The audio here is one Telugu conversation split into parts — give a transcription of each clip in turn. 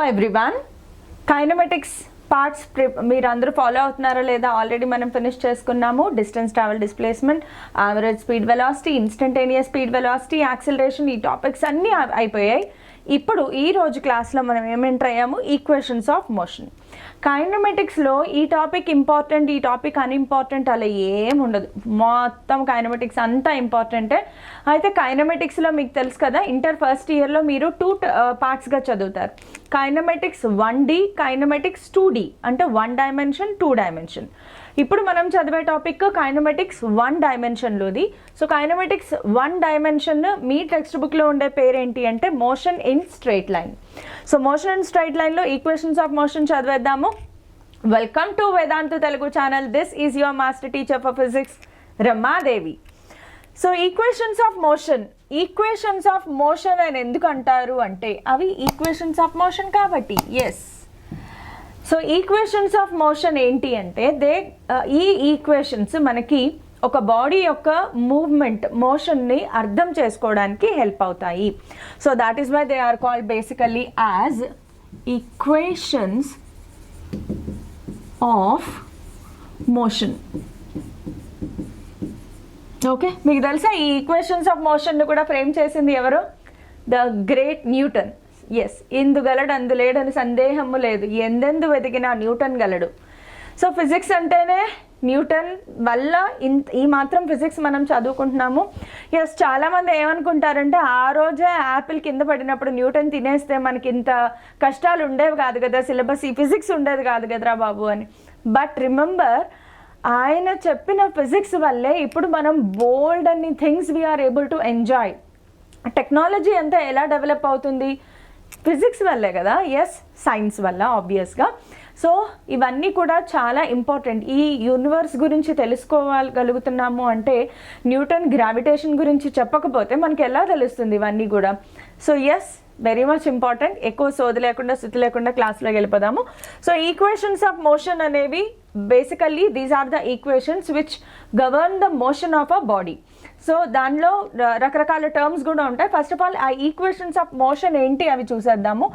ఎవ్రీవన్, కైనమెటిక్స్ పార్ట్స్ మీరు అందరూ ఫాలో అవుతున్నారా లేదా? ఆల్రెడీ మనం ఫినిష్ చేసుకున్నాము. Distance travel, displacement, average speed velocity, instantaneous speed velocity, acceleration, ఈ టాపిక్స్ అన్నీ అయిపోయాయి. ఇప్పుడు ఈ రోజు క్లాస్లో మనం ఏమెంటర్ అయ్యాము? Equations of motion. కైనమెటిక్స్లో ఈ టాపిక్ ఇంపార్టెంట్, ఈ టాపిక్ అన్ఇంపార్టెంట్ అలా ఏముండదు. మొత్తం కైనమెటిక్స్ అంతా ఇంపార్టెంటే. అయితే కైనమెటిక్స్లో మీకు తెలుసు కదా, ఇంటర్ ఫస్ట్ ఇయర్లో మీరు 2 పార్ట్స్గా చదువుతారు. కైనమెటిక్స్ 1D, కైనమెటిక్స్ 2D, అంటే 1 డైమెన్షన్ 2 డైమెన్షన్. ఇప్పుడు మనం చదివే టాపిక్ కైనమెటిక్స్ 1 డైమెన్షన్లోది. సో కైనమెటిక్స్ 1 డైమెన్షన్ మీ టెక్స్ట్ బుక్లో ఉండే పేరేంటి అంటే motion in straight line. So motion in straight లైన్లో ఈక్వేషన్స్ ఆఫ్ మోషన్ చదివేద్దాము. Welcome to Vedantu Telugu channel. This is your master teacher for physics, Ramadevi. So equations of motion, equations of motion అని ఎందుకు అంటారు అంటే అవి ఈక్వేషన్స్ ఆఫ్ మోషన్ కాబట్టి. Yes, so equations of motion ఏంటి అంటే ఈ ఈక్వేషన్స్ మనకి ఒక బాడీ యొక్క మూవ్మెంట్, మోషన్ని అర్థం చేసుకోవడానికి హెల్ప్ అవుతాయి. So that is why they are called basically as equations of motion. Okay, మీకు తెలుసా ఈ ఈక్వేషన్స్ ఆఫ్ మోషన్ని కూడా ఫ్రేమ్ చేసింది ఎవరు? The great Newton. ఎస్, ఇందు గలడు అందు లేడని సందేహము లేదు, ఎందెందు వెతికినా న్యూటన్ గలడు. సో ఫిజిక్స్ అంటేనే న్యూటన్ వల్ల ఈ మాత్రం ఫిజిక్స్ మనం చదువుకుంటున్నాము. ఎస్, చాలామంది ఏమనుకుంటారంటే ఆ రోజే యాపిల్ కింద పడినప్పుడు న్యూటన్ తినేస్తే మనకి ఇంత కష్టాలు ఉండేవి కాదు కదా, సిలబస్ ఈ ఫిజిక్స్ ఉండేది కాదు కదరా బాబు అని. బట్ రిమెంబర్, ఆయన చెప్పిన ఫిజిక్స్ వల్లే ఇప్పుడు మనం బోల్డ్ అన్ని things we're able to enjoy. Technology అంతా ఎలా డెవలప్ అవుతుంది? ఫిజిక్స్ వల్లే కదా. ఎస్, సైన్స్ వల్ల ఆబ్వియస్గా. సో ఇవన్నీ కూడా చాలా ఇంపార్టెంట్. ఈ యూనివర్స్ గురించి తెలుసుకోగలుగుతున్నాము అంటే న్యూటన్ గ్రావిటేషన్ గురించి చెప్పకపోతే మనకి ఎలా తెలుస్తుంది ఇవన్నీ కూడా? So yes, very much important. ఎక్కువ సోది లేకుండా శృతి లేకుండా క్లాస్లోకి వెళ్ళిపోదాము. సో ఈక్వేషన్స్ ఆఫ్ మోషన్ అనేవి basically these are the equations which govern the motion of a body. So దానిలో రకరకాల టర్మ్స్ కూడా ఉంటాయి. ఫస్ట్ ఆఫ్ ఆల్ ఆ ఈక్వేషన్స్ ఆఫ్ మోషన్ ఏంటి అవి చూసేద్దాము.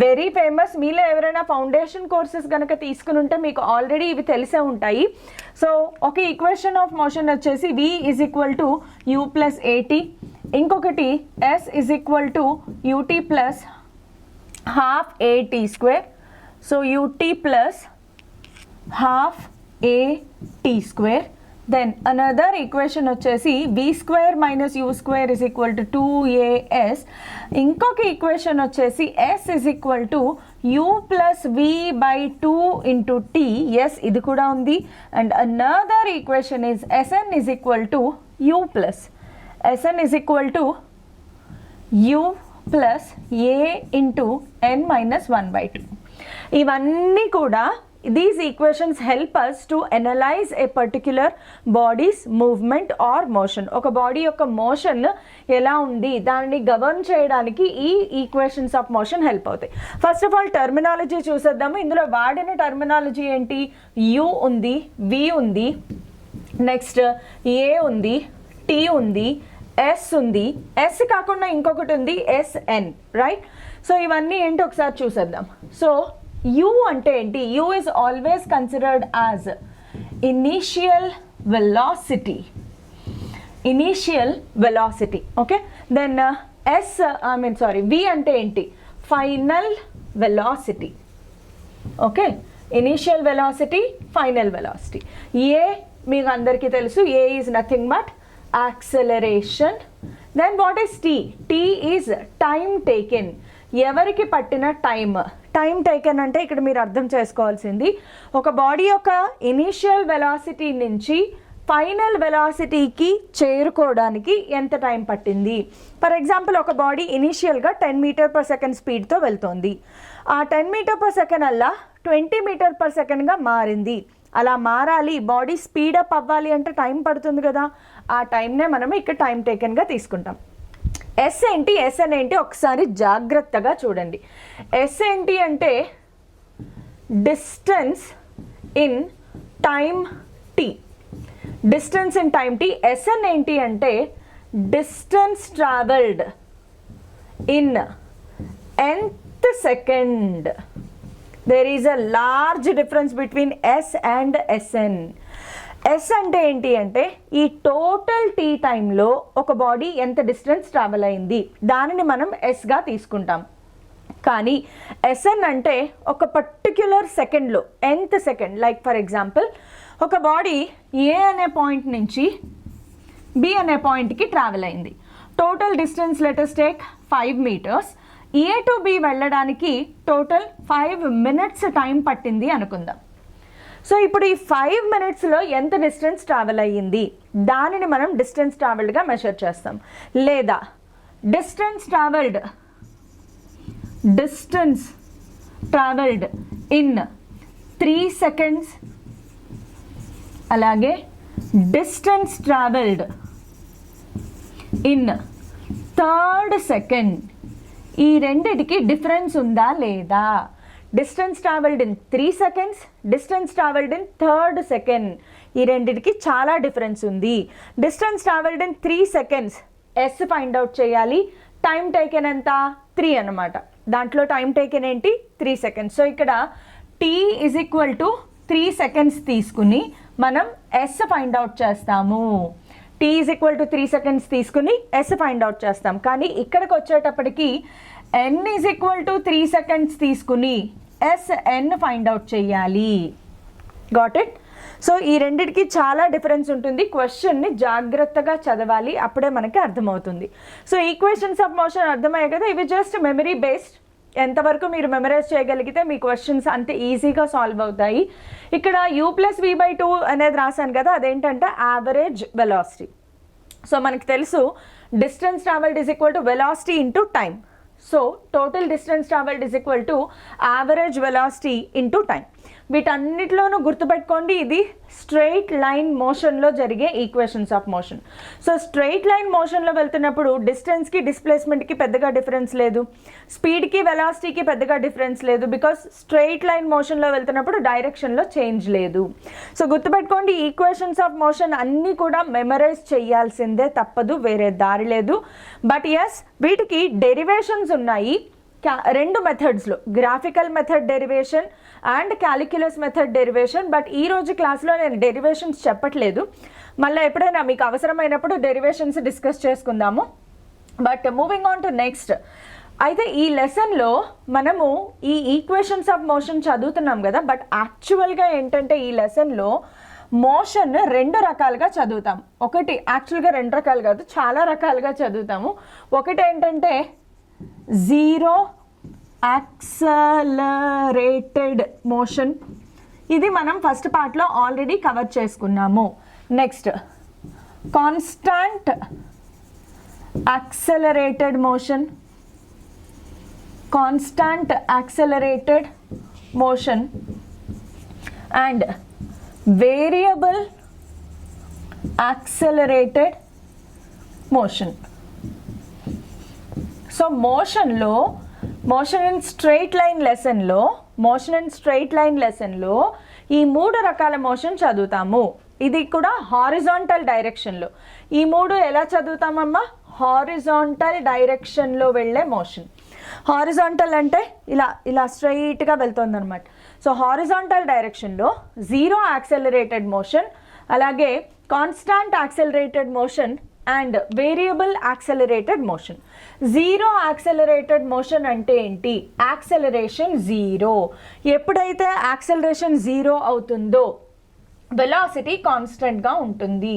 Very famous. మీలో ఎవరైనా ఫౌండేషన్ కోర్సెస్ కనుక తీసుకుని ఉంటే మీకు ఆల్రెడీ ఇవి తెలిసే ఉంటాయి. సో ఒక ఈక్వేషన్ ఆఫ్ మోషన్ వచ్చేసి V is equal to U plus AT, ఇంకొకటి S is equal to UT plus half AT square. So UT plus half AT square. Then another equation వచ్చేసి V square minus U square is equal to 2AS. ఇంకొక ఈక్వేషన్ వచ్చేసి S is equal to U plus V by 2 into T. Yes, ఇది కూడా ఉంది. And another equation is SN is equal to U plus SN is equal to U plus A into N minus 1 by 2. ఇవన్నీ కూడా these equations help us to analyze a particular body's movement or motion. ఒక బాడీ యొక్క మోషన్ ఎలా ఉంది దాన్ని గవర్న్ చేయడానికి ఈ ఈక్వేషన్స్ ఆఫ్ మోషన్ హెల్ప్ అవుతాయి. ఫస్ట్ ఆఫ్ ఆల్ టర్మినాలజీ చూసేద్దాము. ఇందులో వాడిన టర్మినాలజీ ఏంటి? U ఉంది, V ఉంది, నెక్స్ట్ A ఉంది, T ఉంది, S ఉంది, S కాకుండా ఇంకొకటి ఉంది SN, రైట్? సో ఇవన్నీ ఏంటి ఒకసారి చూసేద్దాం. సో U అంటే ఏంటి? U is always considered as initial velocity. Initial velocity, okay? Then V అంటే ఏంటి? Final velocity, okay? Initial velocity, final velocity. A మీకు అందరికీ తెలుసు, A is nothing but acceleration. Then what is T? T is time taken. ఎవరికి పట్టిన టైం టేకెన్ అంటే ఇక్కడ మీరు అర్థం చేసుకోవాల్సింది ఒక బాడీ యొక్క ఇనీషియల్ వెలాసిటీ నుంచి ఫైనల్ వెలాసిటీకి చేరుకోవడానికి ఎంత టైం పట్టింది. ఫర్ ఎగ్జాంపుల్, ఒక బాడీ ఇనీషియల్గా 10 మీటర్ పర్ సెకండ్ స్పీడ్తో వెళ్తోంది. ఆ 10 మీటర్ పర్ సెకండ్ అలా 20 మీటర్ పర్ సెకండ్గా మారింది. అలా మారాలి, బాడీ స్పీడప్ అవ్వాలి అంటే టైం పడుతుంది కదా. ఆ టైంనే మనం ఇక్కడ టైం టేకెన్గా తీసుకుంటాం. S ఏంటి, SN ఏంటి ఒకసారి జాగ్రత్తగా చూడండి. S ఏంటి అంటే distance in time T, distance in time T. SN ఏంటి అంటే distance travelled in nth second. There is a large difference between S and SN. S అంటే ఏంటి అంటే ఈ టోటల్ టీ టైంలో ఒక బాడీ ఎంత డిస్టెన్స్ ట్రావెల్ అయింది దానిని మనం ఎస్గా తీసుకుంటాం. కానీ ఎస్ఎన్ అంటే ఒక పర్టిక్యులర్ సెకండ్లో ఎంత సెకండ్, లైక్ ఫర్ ఎగ్జాంపుల్ ఒక బాడీ ఏ అనే పాయింట్ నుంచి బి అనే పాయింట్కి ట్రావెల్ అయింది. Total distance let's take 5 meters. A to B వెళ్ళడానికి టోటల్ 5 minutes టైం పట్టింది అనుకుందాం. సో ఇప్పుడు ఈ 5 minutesలో ఎంత డిస్టెన్స్ ట్రావెల్ అయ్యింది దానిని మనం డిస్టెన్స్ ట్రావెల్డ్గా మెజర్ చేస్తాం. లేదా డిస్టెన్స్ ట్రావెల్డ్ ఇన్ 3 seconds, అలాగే distance travelled in 3rd second. ఈ రెండిటికి డిఫరెన్స్ ఉందా లేదా? Distance travelled in 3 seconds, distance travelled in 3rd second. ఈ రెండిటికి చాలా డిఫరెన్స్ ఉంది. Distance travelled in 3 seconds S find out చేయాలి. టైం టేకెన్ ఎంత? 3 అనమాట. దాంట్లో టైం టేకెన్ ఏంటి? 3 seconds. సో ఇక్కడ T is equal to 3 seconds తీసుకుని మనం ఎస్ ఫైండ్ అవుట్ చేస్తాము. Tea is equal to 3 seconds తీసుకుని ఎస్ ఫైండ్ అవుట్ చేస్తాం. కానీ ఇక్కడికి వచ్చేటప్పటికి ఎన్ ఈజ్ ఈక్వల్ టు 3 seconds తీసుకుని ఎన్ ఫైండ్ అవుట్ చేయాలి. Got it? సో ఈ రెండిటికి చాలా డిఫరెన్స్ ఉంటుంది. క్వశ్చన్ని జాగ్రత్తగా చదవాలి, అప్పుడే మనకి అర్థమవుతుంది. సో ఈక్వేషన్స్ ఆఫ్ మోషన్ అర్థమయ్యాయి కదా. ఇవి జస్ట్ మెమరీ బేస్డ్. ఎంతవరకు మీరు మెమరైజ్ చేయగలిగితే మీ క్వశ్చన్స్ అంతే ఈజీగా సాల్వ్ అవుతాయి. ఇక్కడ u+v/2 అనేది రాశాను కదా, అదేంటంటే యావరేజ్ వెలాసిటీ. సో మనకి తెలుసు distance travelled is equal to velocity into time. So total distance travelled is equal to average velocity into time. వీటన్నిటిలోనూ గుర్తుపెట్టుకోండి, ఇది స్ట్రెయిట్ లైన్ మోషన్లో జరిగే equations of motion. So straight line మోషన్లో వెళ్తున్నప్పుడు డిస్టెన్స్కి డిస్ప్లేస్మెంట్కి పెద్దగా డిఫరెన్స్ లేదు, స్పీడ్కి వెలాసిటీకి పెద్దగా డిఫరెన్స్ లేదు, బికాస్ స్ట్రెయిట్ లైన్ మోషన్లో వెళ్తున్నప్పుడు డైరెక్షన్లో చేంజ్ లేదు. సో గుర్తుపెట్టుకోండి, ఈక్వేషన్స్ ఆఫ్ మోషన్ అన్నీ కూడా మెమరైజ్ చేయాల్సిందే, తప్పదు, వేరే దారి లేదు. బట్ ఎస్, వీటికి డెరివేషన్స్ ఉన్నాయి 2 మెథడ్స్లో, graphical method derivation and calculus method derivation. But ఈరోజు క్లాస్లో నేను డెరివేషన్స్ చెప్పట్లేదు, మళ్ళీ ఎప్పుడైనా మీకు అవసరమైనప్పుడు డెరివేషన్స్ డిస్కస్ చేసుకుందాము. But moving on to next. అయితే ఈ లెసన్లో మనము ఈ ఈక్వేషన్స్ ఆఫ్ మోషన్ చదువుతున్నాం కదా, బట్ యాక్చువల్గా ఏంటంటే ఈ లెసన్లో మోషన్ 2 రకాలుగా చదువుతాం. ఒకటి యాక్చువల్గా 2 రకాలు కాదు, చాలా రకాలుగా చదువుతాము. ఒకటి ఏంటంటే జీరో యాక్సలరేటెడ్ మోషన్, ఇది మనం ఫస్ట్ పార్ట్లో ఆల్రెడీ కవర్ చేసుకున్నాము. Next constant accelerated motion, and variable accelerated motion. So motion and straight line లెసన్లో ఈ 3 రకాల మోషన్ చదువుతాము. ఇది కూడా హారిజాంటల్ డైరెక్షన్లో. ఈ 3 ఎలా చదువుతామమ్మా? హారిజాంటల్ డైరెక్షన్లో వెళ్ళే మోషన్. హారిజాంటల్ అంటే ఇలా స్ట్రైట్గా వెళ్తుంది అనమాట. సో హారిజాంటల్ డైరెక్షన్లో జీరో యాక్సెలరేటెడ్ మోషన్, అలాగే constant యాక్సెలరేటెడ్ motion and variable accelerated motion. Zero యాక్సెలరేటెడ్ motion అంటే ఏంటి? యాక్సెలరేషన్ 0. ఎప్పుడైతే యాక్సెలరేషన్ 0 అవుతుందో వెలాసిటీ కాన్స్టెంట్గా ఉంటుంది.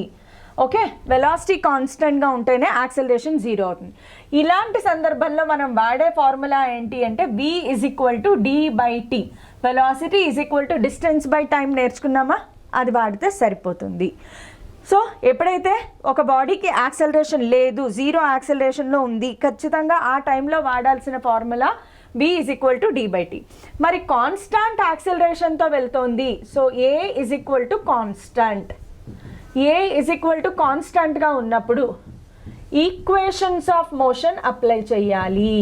ఓకే, వెలాసిటీ కాన్స్టెంట్గా ఉంటేనే యాక్సెలరేషన్ 0 అవుతుంది. ఇలాంటి సందర్భంలో మనం వాడే ఫార్ములా ఏంటి అంటే v=d/t. Velocity = distance by time నేర్చుకున్నామా? అది వాడితే సరిపోతుంది. సో ఎప్పుడైతే ఒక బాడీకి యాక్సెలరేషన్ లేదు, 0 యాక్సెలరేషన్లో ఉంది, ఖచ్చితంగా ఆ టైంలో వాడాల్సిన ఫార్ములా v=d/t. మరి కాన్స్టాంట్ యాక్సెలరేషన్తో వెళ్తోంది, సో కాన్స్టాంట్గా ఉన్నప్పుడు ఈక్వేషన్స్ ఆఫ్ మోషన్ అప్లై చేయాలి.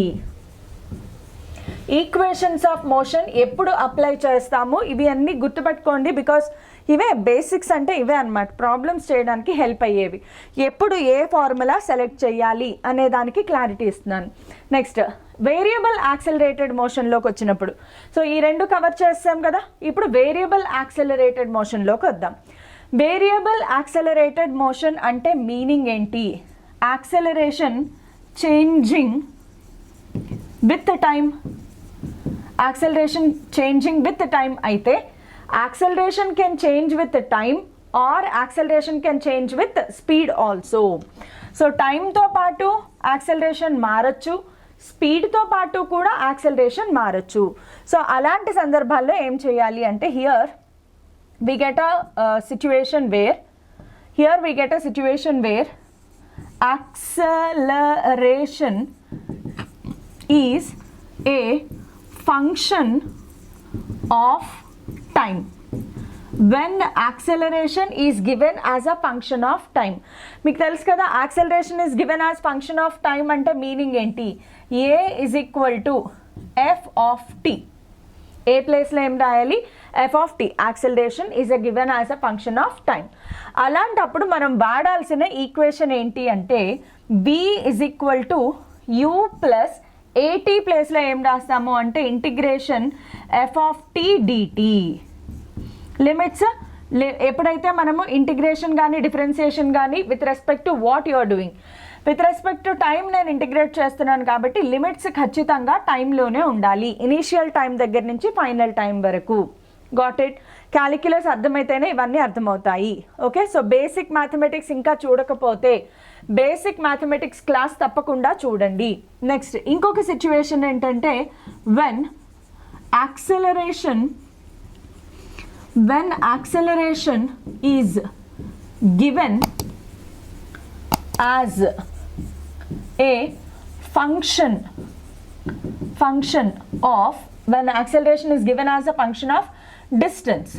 ఈక్వేషన్స్ ఆఫ్ మోషన్ ఎప్పుడు అప్లై చేస్తాము? ఇవి అన్నీ గుర్తుపెట్టుకోండి, బికాస్ ఇవే బేసిక్స్ అంటే ఇవే అన్నమాట, ప్రాబ్లమ్స్ చేయడానికి హెల్ప్ అయ్యేవి. ఎప్పుడు ఏ ఫార్ములా సెలెక్ట్ చేయాలి అనే దానికి క్లారిటీ ఇస్తున్నాను. నెక్స్ట్ వేరియబుల్ యాక్సెలరేటెడ్ మోషన్లోకి వచ్చినప్పుడు, సో ఈ రెండు కవర్ చేస్తాం కదా, ఇప్పుడు వేరియబుల్ యాక్సెలరేటెడ్ మోషన్లోకి వద్దాం. వేరియబుల్ యాక్సెలరేటెడ్ మోషన్ అంటే మీనింగ్ ఏంటి? Acceleration changing with time, acceleration changing with time అయితే acceleration can change with time or acceleration can change with speed also. So టైంతో పాటు యాక్సెలరేషన్ మారచ్చు, స్పీడ్తో పాటు కూడా యాక్సెలరేషన్ మారచ్చు. సో అలాంటి సందర్భాల్లో ఏం చేయాలి అంటే here we get a situation where acceleration is a function of time. When acceleration is given as a function of time, మీకు తెలుసు కదా acceleration is given as function of time అంటే మీనింగ్ ఏంటి? a is equal to f of t. A ప్లేస్లో ఏం రాయాలి? F of T. Acceleration is a given as a function of time. అలాంటప్పుడు మనం వాడాల్సిన ఈక్వేషన్ ఏంటి అంటే V is equal to U plus AT ప్లేస్లో ఏం రాస్తాము అంటే integration F of T DT. Limits ఎప్పుడైతే మనము ఇంటిగ్రేషన్ కానీ డిఫరెన్సియేషన్ కానీ with respect to what you are doing, with respect to time నేను ఇంటిగ్రేట్ చేస్తున్నాను కాబట్టి లిమిట్స్ ఖచ్చితంగా టైంలోనే ఉండాలి, ఇనీషియల్ టైం దగ్గర నుంచి ఫైనల్ టైం వరకు. Got it? క్యాలిక్యులస్ అర్థమైతేనే ఇవన్నీ అర్థమవుతాయి. ఓకే, సో బేసిక్ మ్యాథమెటిక్స్ ఇంకా చూడకపోతే బేసిక్ మ్యాథమెటిక్స్ క్లాస్ తప్పకుండా చూడండి. నెక్స్ట్ ఇంకొక సిచ్యువేషన్ ఏంటంటే when acceleration is given as a function of distance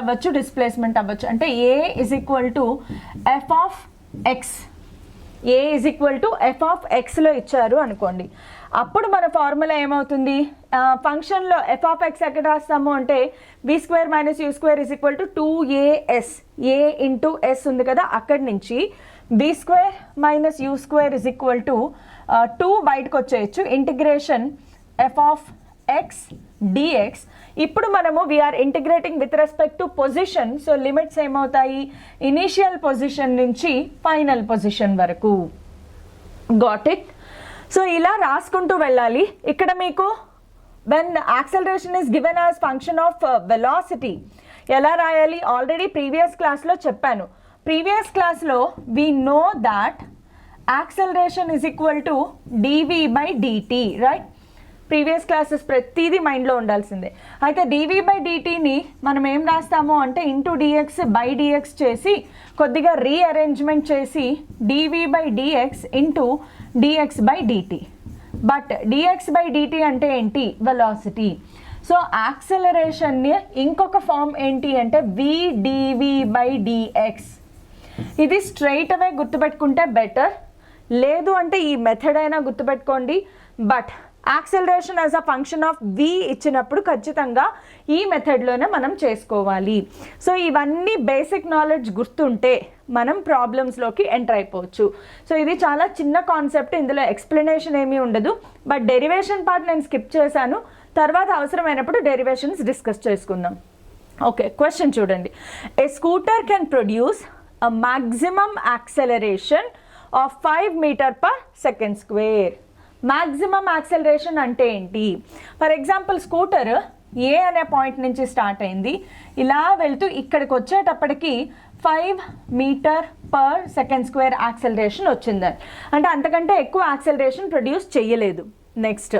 అవ్వచ్చు, డిస్ప్లేస్మెంట్ అవ్వచ్చు. అంటే a is equal to f of x, a is equal to f of xలో ఇచ్చారు అనుకోండి. అప్పుడు మన ఫార్ములా ఏమవుతుంది? ఫంక్షన్లో f of x ఎక్కడ రాస్తాము అంటే b square minus u square is equal to 2as, a into s ఉంది కదా, అక్కడి నుంచి b square minus u square is equal to 2 బయటకు వచ్చేయచ్చు, integration f of x dx. ఇప్పుడు మనము we're integrating with respect to position, so limits ఏమవుతాయి? ఇనీషియల్ పొజిషన్ నుంచి ఫైనల్ పొజిషన్ వరకు. Got it? సో ఇలా రాసుకుంటూ వెళ్ళాలి. ఇక్కడ మీకు when acceleration is given as function of velocity ఎలా రాయాలి? ఆల్రెడీ ప్రీవియస్ క్లాస్లో చెప్పాను. ప్రీవియస్ క్లాస్లో we know that acceleration is equal to dv by dt, right? Previous classes ప్రతిదీ మైండ్లో ఉండాల్సిందే. అయితే dv బై dtని మనం ఏం రాస్తాము అంటే ఇంటూ dx బై dx చేసి కొద్దిగా రీఅరేంజ్మెంట్ చేసి dv by dx into dx by dt. But dx by dt అంటే ఏంటి? వెలాసిటీ. సో యాక్సెలరేషన్ని ఇంకొక ఫామ్ ఏంటి అంటే vdv బై dx. ఇది స్ట్రైట్ అవే గుర్తుపెట్టుకుంటే బెటర్, లేదు అంటే ఈ మెథడ్ అయినా గుర్తుపెట్టుకోండి. But acceleration as a function of v ఇచ్చినప్పుడు ఖచ్చితంగా ఈ మెథడ్లోనే మనం చేసుకోవాలి. సో ఇవన్నీ బేసిక్ నాలెడ్జ్ గుర్తుంటే మనం ప్రాబ్లమ్స్లోకి ఎంటర్ అయిపోవచ్చు. సో ఇది చాలా చిన్న కాన్సెప్ట్, ఇందులో ఎక్స్ప్లెనేషన్ ఏమీ ఉండదు. బట్ డెరివేషన్ పార్ట్ నేను స్కిప్ చేశాను, తర్వాత అవసరమైనప్పుడు డెరివేషన్స్ డిస్కస్ చేసుకుందాం. ఓకే, క్వశ్చన్ చూడండి. A scooter can produce a maximum acceleration of 5 metre per second square. Maximum acceleration అంటే ఏంటి? ఫర్ ఎగ్జాంపుల్ స్కూటర్ ఏ అనే పాయింట్ నుంచి స్టార్ట్ అయింది, ఇలా వెళ్తూ ఇక్కడికి వచ్చేటప్పటికి 5 metre per second square acceleration వచ్చిందని అంటే అంతకంటే ఎక్కువ యాక్సెలరేషన్ ప్రొడ్యూస్ చేయలేదు. Next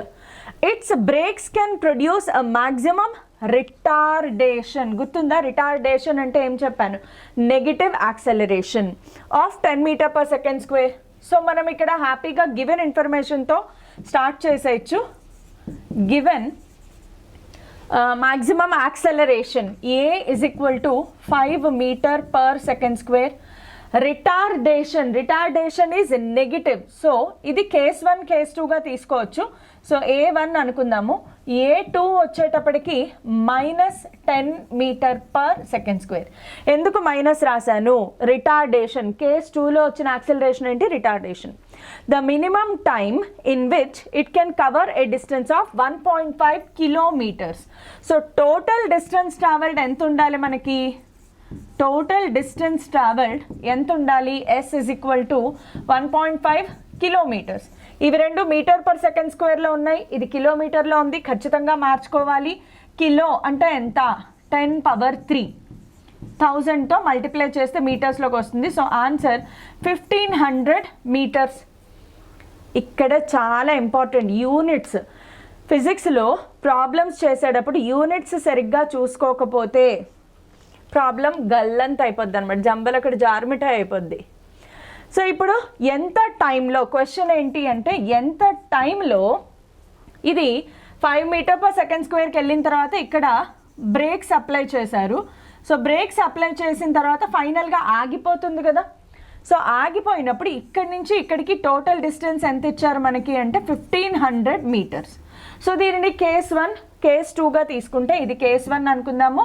its brakes can produce a maximum retardation. గుర్తుందా? రిటార్డేషన్ అంటే ఏం చెప్పాను? Negative acceleration of 10 metre per second square. So మనం ఇక్కడ హ్యాపీగా గివెన్ ఇన్ఫర్మేషన్తో స్టార్ట్ చేసేయచ్చు. Given maximum acceleration a is equal to 5 meter per second square, retardation is negative. So ఇది కేస్ 1 కేస్ 2గా తీసుకోవచ్చు. సో A1 అనుకుందాము, A2 వచ్చేటప్పటికి -10 మీటర్ పర్ సెకండ్ స్క్వేర్. ఎందుకు మైనస్ రాశాను? రిటార్డేషన్, కేస్ 2లో వచ్చిన యాక్సిలరేషన్ ఏంటి? Retardation. The minimum time in which it can cover a distance of 1.5 kilometres. So total distance travelled ఎంత ఉండాలి మనకి? టోటల్ డిస్టెన్స్ ట్రావెల్డ్ ఎంత ఉండాలి? S is equal to 1.5 kilometres. ఇవి రెండు మీటర్ పర్ సెకండ్ స్క్వేర్లో ఉన్నాయి, ఇది కిలోమీటర్లో ఉంది, ఖచ్చితంగా మార్చుకోవాలి. కిలో అంటే ఎంత? 10 పవర్ 3, 1000తో మల్టిప్లై చేస్తే మీటర్స్లోకి వస్తుంది. So answer 1500 metres. ఇక్కడ చాలా ఇంపార్టెంట్ యూనిట్స్. ఫిజిక్స్లో ప్రాబ్లమ్స్ చేసేటప్పుడు యూనిట్స్ సరిగ్గా చూసుకోకపోతే ప్రాబ్లం గల్లంత అయిపోద్ది అనమాట, జంబలు అక్కడ జారుమిఠాయి అయిపోద్ది. సో ఇప్పుడు ఎంత టైంలో, క్వశ్చన్ ఏంటి అంటే ఎంత టైంలో ఇది 5 మీటర్ పర్ సెకండ్ స్క్వేర్కి వెళ్ళిన తర్వాత ఇక్కడ బ్రేక్స్ అప్లై చేశారు. సో బ్రేక్స్ అప్లై చేసిన తర్వాత ఫైనల్గా ఆగిపోతుంది కదా. సో ఆగిపోయినప్పుడు ఇక్కడి నుంచి ఇక్కడికి టోటల్ డిస్టెన్స్ ఎంత ఇచ్చారు మనకి అంటే 1500 మీటర్స్. సో దీనిని కేస్ 1 కేస్ 2గా తీసుకుంటే ఇది కేస్ 1 అనుకుందాము,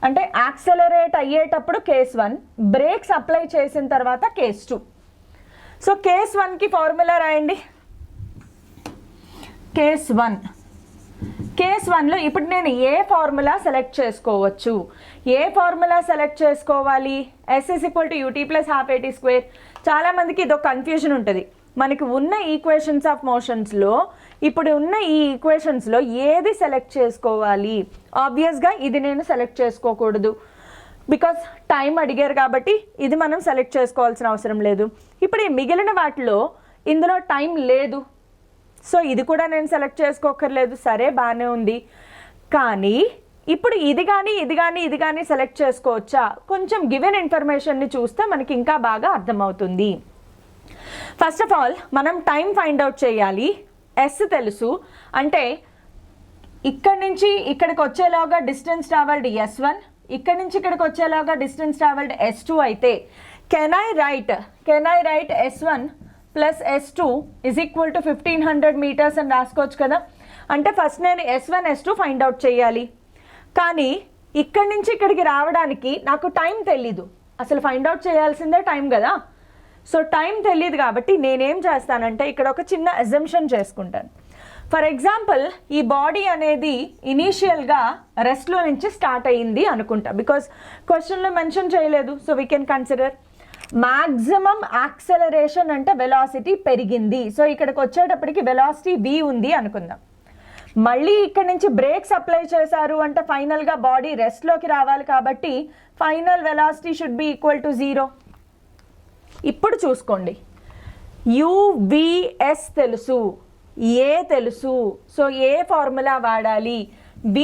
అంటే యాక్సలరేట్ అయ్యేటప్పుడు కేస్ 1, బ్రేక్స్ అప్లై చేసిన తర్వాత కేస్ 2. సో కేస్ 1కి ఫార్ములా రాయండి. కేస్ 1లో ఇప్పుడు నేను ఏ ఫార్ములా సెలెక్ట్ చేసుకోవచ్చు? ఏ ఫార్ములా సెలెక్ట్ చేసుకోవాలి? S is equal to ut plus half at square. చాలామందికి ఇదొక కన్ఫ్యూజన్ ఉంటుంది. మనకి ఉన్న ఈక్వేషన్స్ ఆఫ్ మోషన్స్లో ఇప్పుడు ఉన్న ఈ ఈక్వేషన్స్లో ఏది సెలెక్ట్ చేసుకోవాలి? ఆబ్వియస్గా ఇది నేను సెలెక్ట్ చేసుకోకూడదు, బికాస్ టైం అడిగారు కాబట్టి ఇది మనం సెలెక్ట్ చేసుకోవాల్సిన అవసరం లేదు. ఇప్పుడు ఈ మిగిలిన వాటిలో ఇందులో టైం లేదు, సో ఇది కూడా నేను సెలెక్ట్ చేసుకోకర్లేదు. సరే, బాగానే ఉంది. కానీ ఇప్పుడు ఇది కానీ సెలెక్ట్ చేసుకోవచ్చా? కొంచెం గివెన్ ఇన్ఫర్మేషన్ని చూస్తే మనకి ఇంకా బాగా అర్థమవుతుంది. ఫస్ట్ ఆఫ్ ఆల్ మనం టైం ఫైండ్ అవుట్ చేయాలి. S తెలుసు అంటే ఇక్కడి నుంచి ఇక్కడికి వచ్చేలాగా డిస్టెన్స్ ట్రావెల్డ్ S1, ఇక్కడి నుంచి ఇక్కడికి వచ్చేలాగా డిస్టెన్స్ ట్రావెల్డ్ S2 అయితే can I write S1 plus S2 is equal to 1500 metres అని రాసుకోవచ్చు కదా. అంటే ఫస్ట్ నేను S1 S2 ఫైండ్ అవుట్ చేయాలి. కానీ ఇక్కడి నుంచి ఇక్కడికి రావడానికి నాకు టైం తెలీదు, అసలు ఫైండ్ అవుట్ చేయాల్సిందే టైం కదా. సో టైం తెలియదు కాబట్టి నేనేం చేస్తానంటే ఇక్కడ ఒక చిన్న అజంప్షన్ చేసుకుంటాను. ఫర్ ఎగ్జాంపుల్ ఈ బాడీ అనేది ఇనీషియల్గా రెస్ట్లో నుంచి స్టార్ట్ అయ్యింది అనుకుంటా, బికాస్ క్వశ్చన్లో మెన్షన్ చేయలేదు. So we can consider maximum acceleration అంటే వెలాసిటీ పెరిగింది. సో ఇక్కడికి వచ్చేటప్పటికి వెలాసిటీ v ఉంది అనుకుందాం. మళ్ళీ ఇక్కడ నుంచి బ్రేక్స్ అప్లై చేశారు అంటే ఫైనల్గా బాడీ రెస్ట్లోకి రావాలి కాబట్టి final velocity should be equal to 0. ఇప్పుడు చూసుకోండి, UVS తెలుసు, A తెలుసు. సో ఏ ఫార్ములా వాడాలి? v²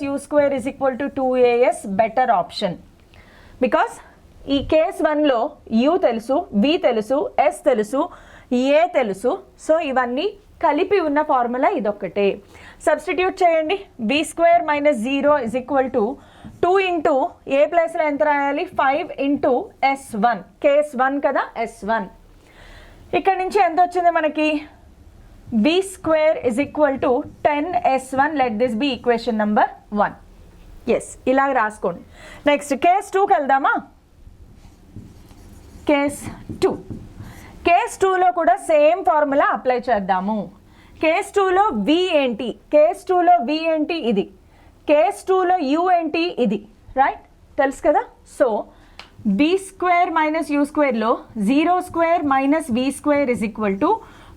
- u² is equal to 2as better option. Because ఈ కేస్ 1లో U తెలుసు, V తెలుసు, S తెలుసు, A తెలుసు. సో ఇవన్నీ కలిపి ఉన్న ఫార్ములా ఇదొక్కటే. సబ్స్టిట్యూట్ చేయండి. v² - 0 is equal to 2 into ఏ ప్లేస్లో ఎంత రాయాలి? 5 ఇంటూ S1, కేస్ 1 కదా S1. ఇక్కడ నుంచి ఎంత వచ్చింది మనకి? v² is equal to 10s1. Let this be equation number 1. Yes, ఇలాగ రాసుకోండి. నెక్స్ట్ కేస్ 2కి వెళ్దామా? కేస్ 2లో కూడా సేమ్ ఫార్ములా అప్లై చేద్దాము. కేస్ 2లో v ఏంటి? ఇది. కేస్ 2లో u ఏంటి? ఇది. రైట్, తెలుసు కదా. So v² - u²లో 0² - v² is equal to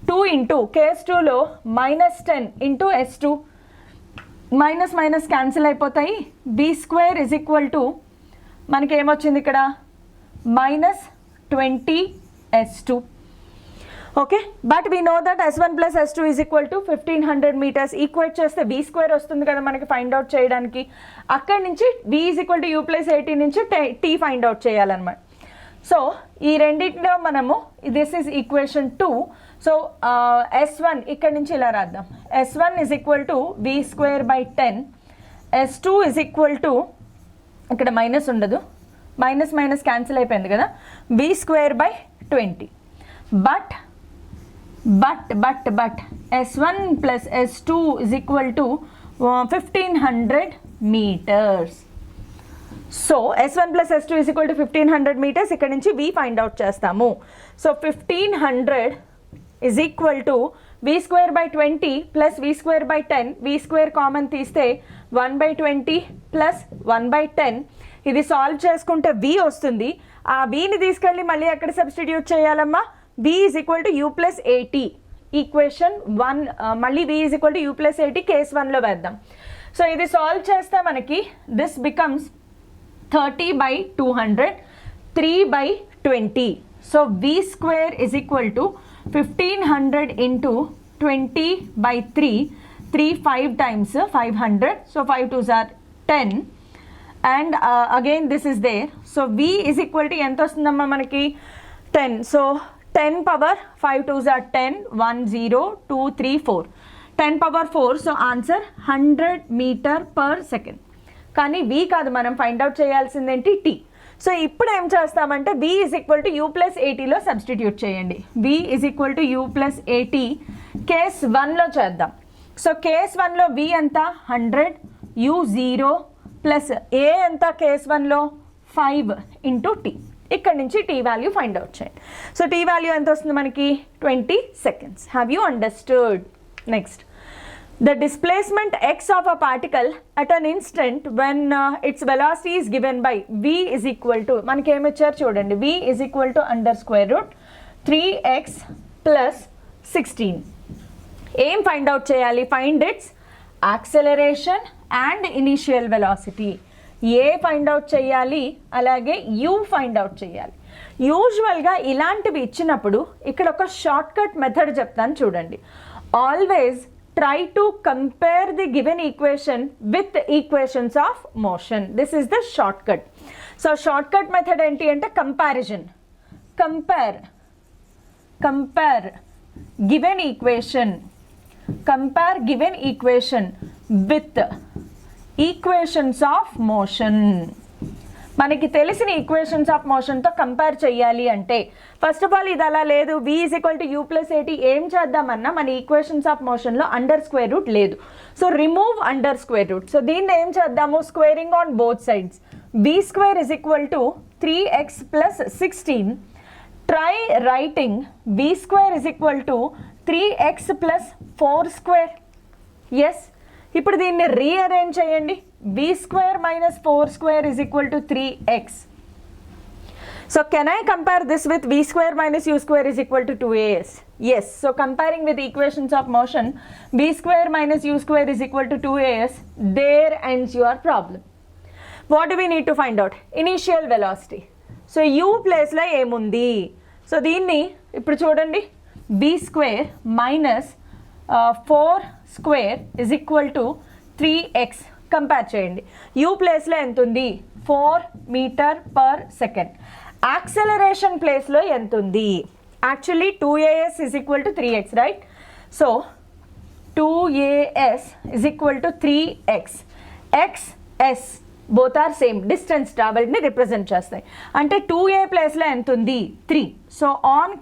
2 into case 2లో -10 ఇంటూ S2. మైనస్ క్యాన్సిల్ అయిపోతాయి. v² is equal to మనకి ఏమొచ్చింది ఇక్కడ? -20 S2. Okay, but we know that S1 plus S2 is equal to 1500 metres. Equate చేస్తే v² వస్తుంది కదా మనకి ఫైండ్ అవుట్ చేయడానికి. అక్కడి నుంచి v is equal to u plus 80 నుంచి t ఫైండ్ అవుట్ చేయాలన్నమాట. సో ఈ రెండింటిలో మనము this is equation 2. So S1 ఇక్కడ నుంచి ఇలా రాద్దాం. S1 is equal to v² / 10. S2 is equal to, ఇక్కడ మైనస్ ఉండదు, మైనస్ మైనస్ క్యాన్సిల్ అయిపోయింది కదా, v²/20. But s1 plus s2 is equal to 1500 meters. So s1 plus s2 is equal to 1500 meters. ఇక్కడ నుంచి v ఫైండ్ అవుట్ చేస్తాము. So 1500 is equal to v²/20 plus v²/10. v² common తీస్తే 1/20 plus 1/10. ఇది సాల్వ్ చేసుకుంటే v వస్తుంది. ఆ vని తీసుకెళ్ళి మళ్ళీ ఎక్కడ సబ్స్టిట్యూట్ చేయాలమ్మా? v is equal to u plus at. Equation 1 మళ్ళీ v is equal to u plus at case 1లో వేద్దాం. సో ఇది సాల్వ్ చేస్తే మనకి దిస్ బికమ్స్ 30/200, 3/20. సో v² is equal to 1500 into 20/3, 3 5 times 500. So 5 2s are 10. And again this is there. So v is equal to ఎంత వస్తుందమ్మా మనకి? 10. So 10 power 5 2s are 10, 1 0 2 3 4, 10 power 4. So answer 100 meter per second. కానీ v కాదు, మనం ఫైండ్ అవుట్ చేయాల్సిందేంటి? t. సో ఇప్పుడు ఏం చేస్తామంటే v is equal to u plus atలో సబ్స్టిట్యూట్ చేయండి. v is equal to u plus at case 1లో చేద్దాం. సో కేస్ 1లో v ఎంత? 100, u 0 ప్లస్ a ఎంత కేస్ 1లో? 5 ఇంటూ t. ఇక్కడ నుంచి t వాల్యూ ఫైండ్ అవుట్ చేయండి. సో t వాల్యూ ఎంత వస్తుంది మనకి? 20 seconds. Have you understood? Next, the displacement x of a particle at an instant when its velocity is given by v is equal to, మనకి ఏమి ఇచ్చారు చూడండి, v is equal to √3x plus 16. ఏం ఫైండ్ అవుట్ చేయాలి? Find its acceleration and initial velocity. A find out చేయాలి, అలాగే యూ ఫైండ్ అవుట్ చేయాలి. యూజువల్గా ఇలాంటివి ఇచ్చినప్పుడు ఇక్కడ ఒక షార్ట్ కట్ మెథడ్ చెప్తాను చూడండి. Always try to compare the given equation with equations of motion. This is the shortcut. So shortcut method enti ante comparison. Compare given equation with equations of motion. మనకి తెలిసిన ఈక్వేషన్స్ ఆఫ్ మోషన్తో కంపేర్ చేయాలి అంటే ఫస్ట్ ఆఫ్ ఆల్ ఇది అలా లేదు. v is equal to u plus at ఏం చేద్దామన్నా మన ఈక్వేషన్స్ ఆఫ్ మోషన్లో √² లేదు. So remove √². సో దీన్ని ఏం చేద్దాము? Squaring on both sides. v² is equal to 3x plus 16. Try writing v² is equal to 3x plus 4². Yes, ఇప్పుడు దీన్ని రీఅరేంజ్ చేయండి. v² minus 4² is equal to 3x. So can I compare this with v² minus u² is equal to 2as? Yes. So comparing with equations of motion, v² minus u² is equal to 2as. There ends your problem. What do we need to find out? Initial velocity. So u place లో ఏముంది? సో దీన్ని ఇప్పుడు చూడండి, v² minus 4² is equal to 3x. Compare చేయండి. u ప్లేస్లో ఎంత ఉంది? 4 meter per second. యాక్సెలరేషన్ ప్లేస్లో ఎంత ఉంది? Actually 2as is equal to 3x, right? So 2as is equal to 3x. x, s both are same. Distance ట్రావెల్డ్ని రిప్రజెంట్ చేస్తాయి. అంటే 2a ప్లేస్లో ఎంత ఉంది? 3. సో ఆన్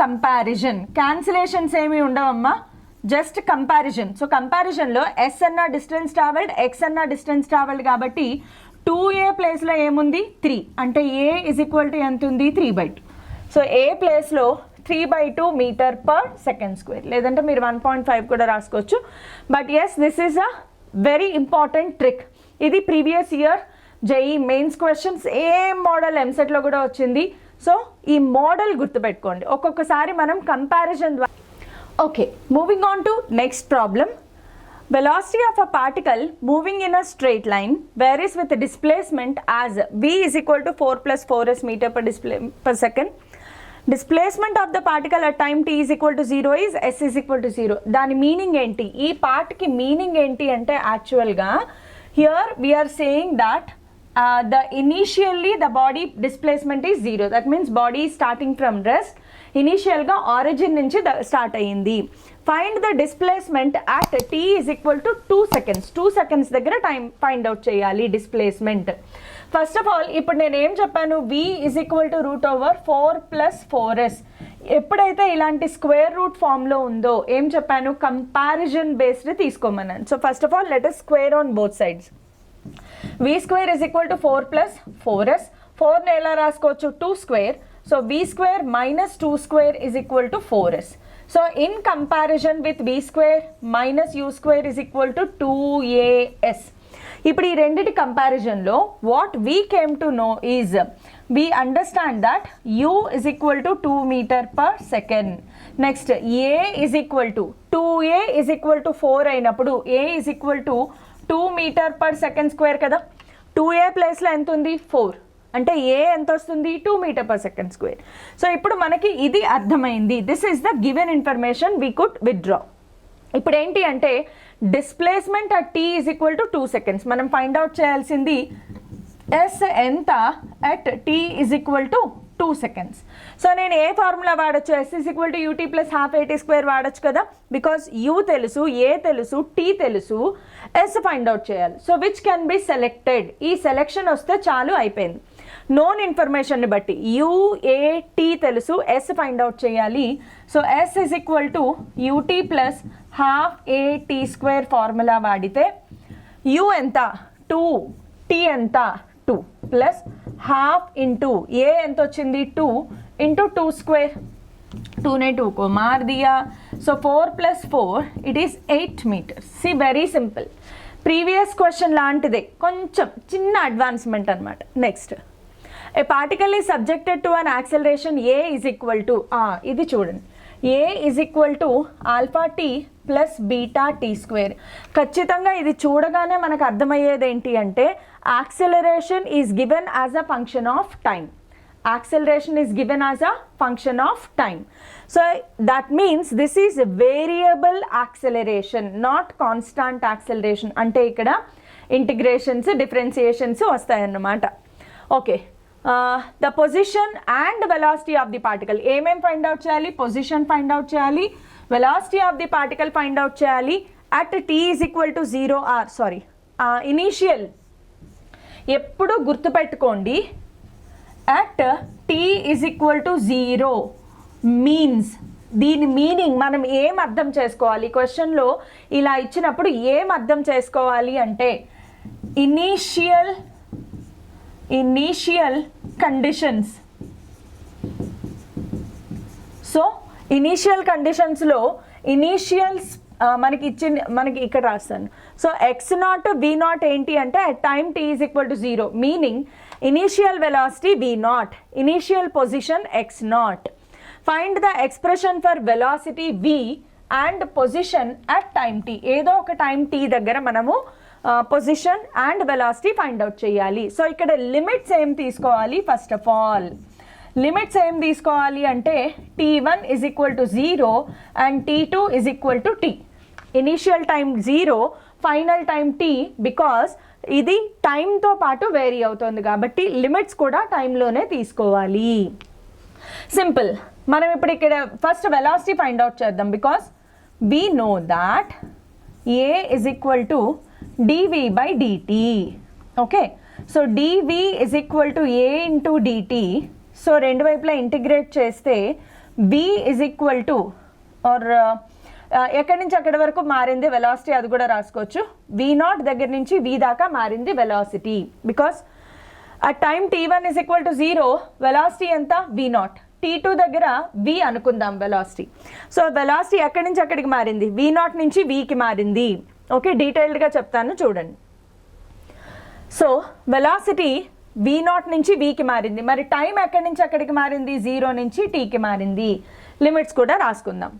కంపారిజన్ క్యాన్సిలేషన్స్ ఏమి ఉండవమ్మా, జస్ట్ కంపారిజన్. సో కంపారిజన్లో ఎస్ అన్న డిస్టెన్స్ ట్రావెల్డ్, ఎక్స్ అన్న డిస్టెన్స్ ట్రావెల్డ్ కాబట్టి 2a ప్లేస్లో ఏముంది? 3. అంటే a is equal to ఎంత ఉంది? 3/2. సో a ప్లేస్లో 3/2 మీటర్ పర్ సెకండ్ స్క్వేర్, లేదంటే మీరు 1.5 కూడా రాసుకోవచ్చు. But yes, this is a very important trick. ఇది previous year JEE mains questions ఏం మోడల్ ఎంసెట్లో కూడా వచ్చింది. సో ఈ మోడల్ గుర్తుపెట్టుకోండి. ఒక్కొక్కసారి మనం కంపారిజన్ ద్వారా. Okay, moving on to next problem. Velocity of a particle moving in a straight line varies with the displacement as v is equal to 4 plus 4s meter per second. Displacement of the particle at time t is equal to 0 is s is equal to 0. దాని మీనింగ్ ఏంటి? ఈ పార్ట్కి మీనింగ్ ఏంటి అంటే యాక్చువల్గా here we're saying that the initially the body displacement is 0. That means body is starting from rest. ఇనీషియల్గా ఆరిజిన్ నుంచి స్టార్ట్ అయ్యింది. Find the displacement at t is equal to 2 seconds. 2 seconds దగ్గర టైం ఫైండ్ అవుట్ చేయాలి డిస్ప్లేస్మెంట్. ఫస్ట్ ఆఫ్ ఆల్ ఇప్పుడు నేను ఏం చెప్పాను, v is equal to √4 + 4s. ఎప్పుడైతే ఇలాంటి స్క్వేర్ రూట్ ఫామ్లో ఉందో ఏం చెప్పాను, కంపారిజన్ బేస్డ్ తీసుకోమన్నాను. So first of all let us square on both sides. v² is equal to 4 + 4s. 4ని ఎలా రాసుకోవచ్చు, 2². So v² - 2² is equal to 4s. So in comparison with v² - u² is equal to 2as. ఇప్పుడు ఈ రెండిటి కంపారిజన్లో what we came to know is, we understand that u is equal to 2 m/s. Next a is equal to 2a is equal to 4 అయినప్పుడు a is equal to 2 m/s² కదా. 2a ప్లేస్లో ఎంత ఉంది, 4. అంటే ఏ ఎంత వస్తుంది, 2 m/s². సో ఇప్పుడు మనకి ఇది అర్థమైంది. This is the given information we could withdraw. ఇప్పుడు ఏంటి అంటే displacement at t is equal to 2 seconds. మనం ఫైండ్ అవుట్ చేయాల్సింది s ఎంత at t is equal to 2 seconds. So నేను ఏ ఫార్ములా వాడచ్చు, s is equal to ut + ½ at² వాడచ్చు కదా. బికాస్ u తెలుసు, a తెలుసు, t తెలుసు, s ఫైండ్ అవుట్ చేయాలి. So which can be selected. ఈ సెలెక్షన్ వస్తే చాలు, అయిపోయింది. నోన్ ఇన్ఫర్మేషన్ని బట్టి u, a, t తెలుసు, s ఫైండ్ అవుట్ చేయాలి. So s is equal to ut + ½ at² formula వాడితే u ఎంత 2, t ఎంత 2 ప్లస్ ½ ఇంటూ a ఎంత వచ్చింది 2 ఇంటూ 2². 2ने 2 को मार दिया. So 4 + 4 it is 8 meters. See, very simple. Previous question లాంటిదే, కొంచెం చిన్న అడ్వాన్స్మెంట్ అనమాట. Next, A particle is subjected to an acceleration a is equal to, ఇది చూడండి, a is equal to α_t + βt². ఖచ్చితంగా ఇది చూడగానే మనకు అర్థమయ్యేది ఏంటి అంటే acceleration is given as a function of time. Acceleration is given as a function of time. So that means this is variable acceleration, not constant acceleration. అంటే ఇక్కడ ఇంటిగ్రేషన్స్, డిఫరెన్సియేషన్స్ వస్తాయన్నమాట. Okay, the position and velocity of the particle. ఏమేం ఫైండ్ అవుట్ చేయాలి, పొజిషన్ ఫైండ్ అవుట్ చేయాలి, velocity of the particle find out చేయాలి. At t is equal to 0 or initial ఎప్పుడు గుర్తుపెట్టుకోండి, at t is equal to 0 means, దీని మీనింగ్ మనం ఏం అర్థం చేసుకోవాలి, క్వశ్చన్లో ఇలా ఇచ్చినప్పుడు ఏం అర్థం చేసుకోవాలి అంటే ఇనీషియల్ కండిషన్స్. సో ఇనీషియల్ కండిషన్స్లో ఇనీషియల్స్ మనకి ఇక్కడ రాస్తాను. సో x0 v0 ఏంటి అంటే at time t is equal to 0 meaning initial velocity v0, initial position x0. Find the expression for velocity v and position at time t. ఏదో ఒక టైం t దగ్గర మనము position and velocity find out చేయాలి. సో ఇక్కడ లిమిట్స్ ఏం తీసుకోవాలి, ఫస్ట్ ఆఫ్ ఆల్ లిమిట్స్ ఏం తీసుకోవాలి అంటే t1 is equal to 0 and t2 is equal to t. Initial time 0, final time t, because ఇది టైంతో పాటు వేరీ అవుతుంది కాబట్టి లిమిట్స్ కూడా టైంలోనే తీసుకోవాలి. సింపుల్. మనం ఇప్పుడు ఇక్కడ ఫస్ట్ వెలాసిటీ ఫైండ్ అవుట్ చేద్దాం. Because we know that a is equal to dv/dt. Okay, so dv is equal to a into dt. So రెండు వైపులా ఇంటిగ్రేట్ చేస్తే v ఈజ్ ఈక్వల్ టు ఆర్ ఎక్కడి నుంచి అక్కడి వరకు మారింది వెలాసిటీ, అది కూడా రాసుకోవచ్చు. v0 దగ్గర నుంచి v దాకా మారింది వెలాసిటీ. బికాస్ ఆ time t1 is equal to 0, velocity ఎంత v0. t2 దగ్గర v అనుకుందాం వెలాసిటీ. సో వెలాసిటీ ఎక్కడి నుంచి అక్కడికి మారింది, v0 నుంచి vకి మారింది. ఓకే, డీటెయిల్డ్గా చెప్తాను చూడండి. సో వెలాసిటీ v0 నుంచి vకి మారింది. మరి టైం ఎక్కడి నుంచి అక్కడికి మారింది, 0 నుంచి tకి మారింది. లిమిట్స్ కూడా రాసుకుందాం.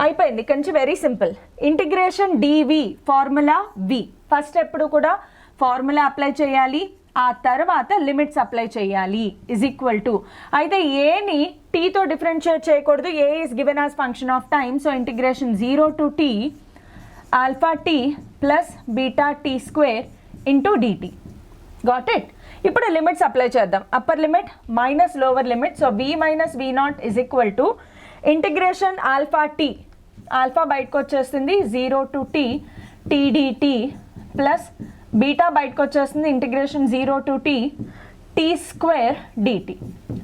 అయిపోయింది. కొంచెం very simple. Integration dv formula v. First ఎప్పుడు కూడా ఫార్ములా అప్లై చేయాలి, ఆ తర్వాత లిమిట్స్ అప్లై చేయాలి. ఈజ్ ఈక్వల్ టు, అయితే ఏని టీతో డిఫరెన్షియేట్ చేయకూడదు, a is given as function of time. So integration 0 to t α t + βt² into dt. Got it. ఇప్పుడు లిమిట్స్ అప్లై చేద్దాం. Upper limit minus lower limit. So v minus v naught is equal to integration alpha t, alpha బయటకు వచ్చేస్తుంది 0 to t tdt plus beta బయటకు వచ్చేస్తుంది integration 0 to t t square dt.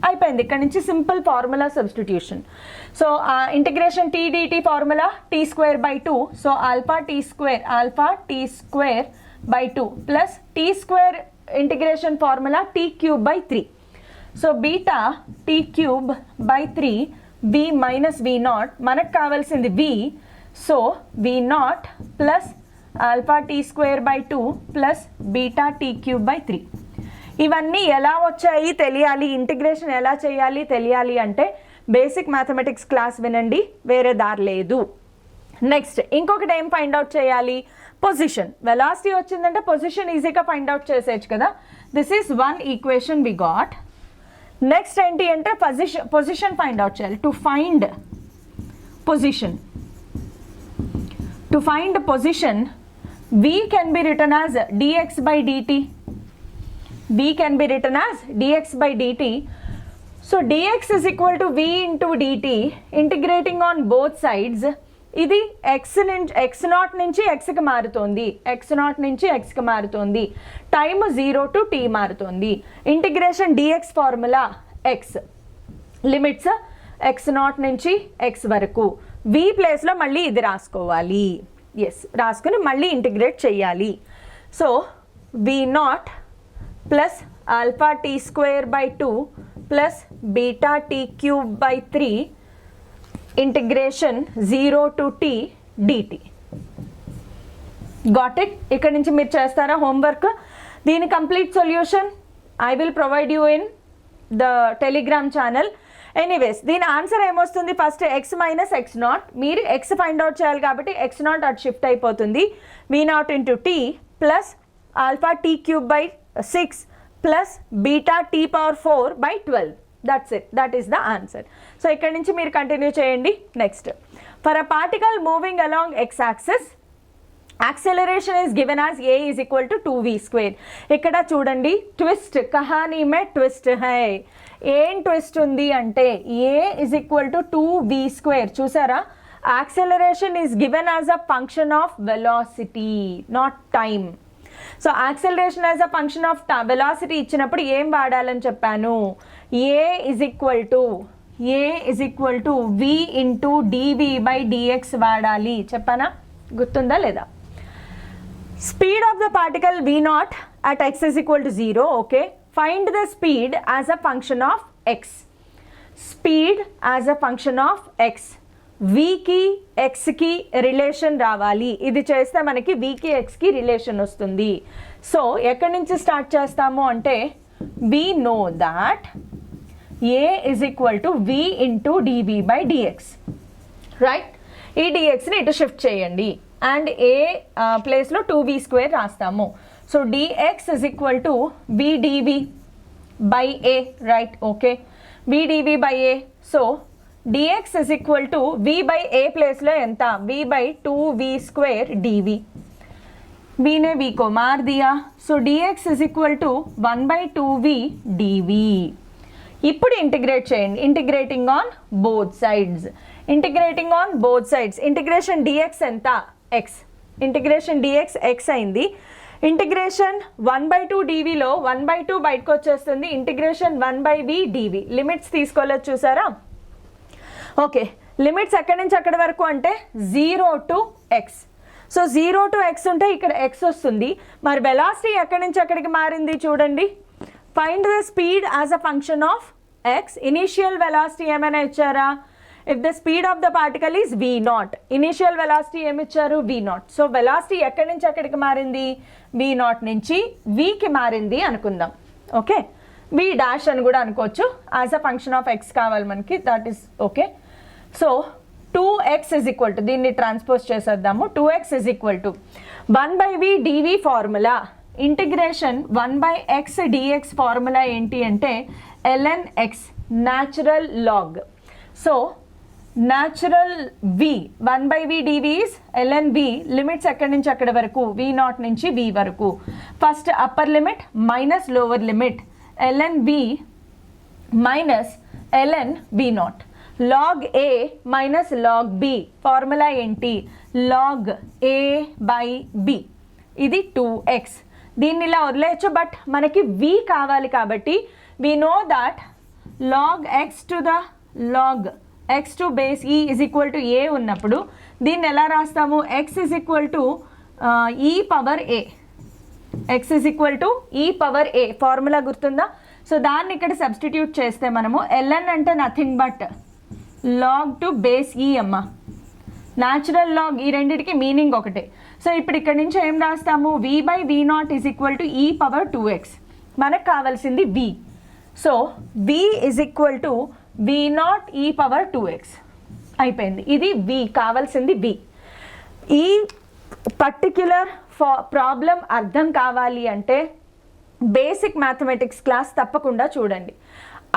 అయిపోయింది. ఇక్కడ నుంచి simple formula substitution. So integration t dt formula t square by 2. So alpha t square by 2 plus t square integration formula t cube by 3. So beta t cube by 3 v minus v not, మనకు కావాల్సింది v. So v naught plus alpha t square by 2 plus beta t cube by 3. ఇవన్నీ ఎలా వచ్చాయి తెలియాలి, ఇంటిగ్రేషన్ ఎలా చేయాలి తెలియాలి అంటే బేసిక్ మ్యాథమెటిక్స్ క్లాస్ వినండి, వేరే దారి లేదు. నెక్స్ట్ ఇంకొకటి ఏం ఫైండ్ అవుట్ చేయాలి, పొజిషన్. వెలాసిటీ వచ్చిందంటే పొజిషన్ ఈజీగా ఫైండ్ అవుట్ చేసేయచ్చు కదా. This is one equation we got. Next ఏంటి అంటే పొజిషన్ ఫైండ్ అవుట్ చేయాలి. To find position v can be written as dx by dt. So dx is equal to v into dt, integrating on both sides. ఇది x నాట్ నుంచి xకి మారుతోంది, టైమ్ 0 to t మారుతోంది. Integration dx formula x, limits x not నుంచి x వరకు. v ప్లేస్లో మళ్ళీ ఇది రాసుకోవాలి. ఎస్, రాసుకుని మళ్ళీ ఇంటిగ్రేట్ చేయాలి. So v naught plus alpha T square by 2 plus beta T cube by 3 integration 0 to t dt. Got it? ఇక్కడ నుంచి మీరు చేస్తారా హోంవర్క్? దీని complete solution I will provide you in the Telegram channel. Anyways దీని ఆన్సర్ ఏమొస్తుంది, first x minus X naught. మీరు x ఫైండ్ అవుట్ చేయాలి కాబట్టి x నాట్ అటు షిఫ్ట్ అయిపోతుంది. v naught into T plus alpha T cube by 6 plus beta t power 4 by 12. That's it, that is the answer. So ఇక్కడ నుంచి మీరు కంటిన్యూ చేయండి. Next, for a particle moving along x axis acceleration is given as a is equal to 2v square. ఇక్కడ చూడండి, ట్విస్ట్, కహానీ మే ట్విస్ట్ హై. ఏం ట్విస్ట్ ఉంది అంటే a is equal to 2v square. చూసారా, acceleration is given as a function of velocity, not time. So acceleration as a function of velocity ఇచ్చినప్పుడు ఏం వాడాలని చెప్పాను, a is equal to v into dv by dx వాడాలి. చెప్పానా, గుర్తుందా లేదా? Speed of the particle v naught at x is equal to 0. Okay, find the speed as a function of x. Speed as a function of x. v కి x కి రిలేషన్ రావాలి. ఇది చేస్తే మనకి v కి x కి రిలేషన్ వస్తుంది. సో ఎక్కడి నుంచి స్టార్ట్ చేస్తాము అంటే we know that a is equal to v into dv by dx. Right, ఈ dxని ఇటు షిఫ్ట్ చేయండి అండ్ ఏ ప్లేస్లో 2v స్క్వేర్ రాస్తాము. So dx is equal to v dv by a. Right, okay, v dv by a. So dx is equal to v by a ప్లేస్లో ఎంత, v by 2v square dv. v ने v को मार दिया. So dx is equal to 1 by 2v dv. ఇప్పుడు ఇంటిగ్రేట్ చేయండి, integrating on both sides. Integration dx ఎంత, x. ఇంటిగ్రేషన్ dx x అయింది. ఇంటిగ్రేషన్ 1/2 dvలో 1/2 బయటకు వచ్చేస్తుంది. Integration 1/v dv. లిమిట్స్ తీసుకోలేదు చూసారా? ఓకే, లిమిట్స్ ఎక్కడి నుంచి ఎక్కడి వరకు అంటే 0 to x. So 0 to x ఉంటే ఇక్కడ x వస్తుంది. మరి వెలాసిటీ ఎక్కడి నుంచి ఎక్కడికి మారింది చూడండి. Find the speed as a function of x. Initial velocity ఏమైనా ఇచ్చారా? if the speed of the particle is v naught, initial velocity ఏమి ఇచ్చారు, v naught. సో వెలాసిటీ ఎక్కడి నుంచి ఎక్కడికి మారింది, v naught నుంచి v కి మారింది అనుకుందాం. ఓకే, v డాష్ అని కూడా అనుకోవచ్చు, as a function of x కావాలి మనకి, that is okay. So 2x is equal to, దీన్ని ట్రాన్స్పోజ్ చేసేద్దాము, 2x is equal to 1/v dv formula. Integration 1/x dx formula ఏంటి అంటే ln x, natural log. So natural v 1/v dv is ln v, limits ఎక్కడి నుంచి అక్కడి వరకు v0 నుంచి v వరకు. First upper limit minus lower limit ln v minus ln v0. log a minus log b formula ఏంటి? log a by b. ఇది 2x. దీన్ని ఇలా వదిలేయచ్చు, బట్ మనకి v కావాలి కాబట్టి we know that log x to the log x to base e is equal to a ఉన్నప్పుడు దీన్ని ఎలా రాస్తాము? x is equal to e power a. x is equal to e power a formula గుర్తుందా? సో దాన్ని ఇక్కడ సబ్స్టిట్యూట్ చేస్తే మనము ln అంటే nothing but log to base e అమ్మ. న్యాచురల్ లాగ్ ఈ రెండింటికి మీనింగ్ ఒకటే. సో ఇప్పుడు ఇక్కడ నుంచి ఏం రాస్తాము? v by v0 is equal to e power 2x. మనకు కావాల్సింది v. So v is equal to v0 e power 2x అయిపోయింది. ఇది v, కావాల్సింది v. ఈ పర్టిక్యులర్ ప్రాబ్లం అర్థం కావాలి అంటే బేసిక్ మ్యాథమెటిక్స్ క్లాస్ తప్పకుండా చూడండి.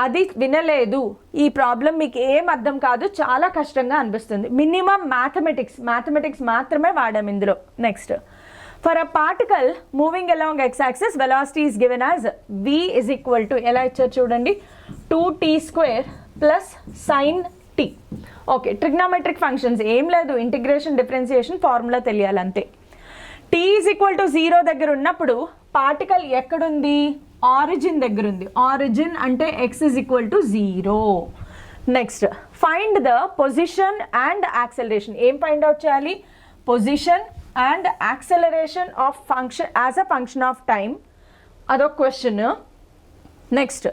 అది వినలేదు, ఈ ప్రాబ్లం మీకు ఏం అర్థం కాదు, చాలా కష్టంగా అనిపిస్తుంది. మినిమం మ్యాథమెటిక్స్ మాత్రమే వాడాం ఇందులో. Next, for a particle moving along X axis velocity is given as v is equal to ఎలా ఇచ్చారు చూడండి, 2t² plus sign t. Okay, trigonometric functions ఏం లేదు, ఇంటిగ్రేషన్ డిఫరెన్సియేషన్ ఫార్ములా తెలియాలి అంతే. t ఈజ్ ఈక్వల్ టు 0 దగ్గర ఉన్నప్పుడు పార్టికల్ ఎక్కడుంది? ఆరిజిన్ దగ్గర ఉంది. ఆరిజిన్ అంటే x is equal to 0. Next, find the position and acceleration. ఏం ఫైండ్ అవుట్ చేయాలి? Position and acceleration of function as a function of time. అదొక question. Next,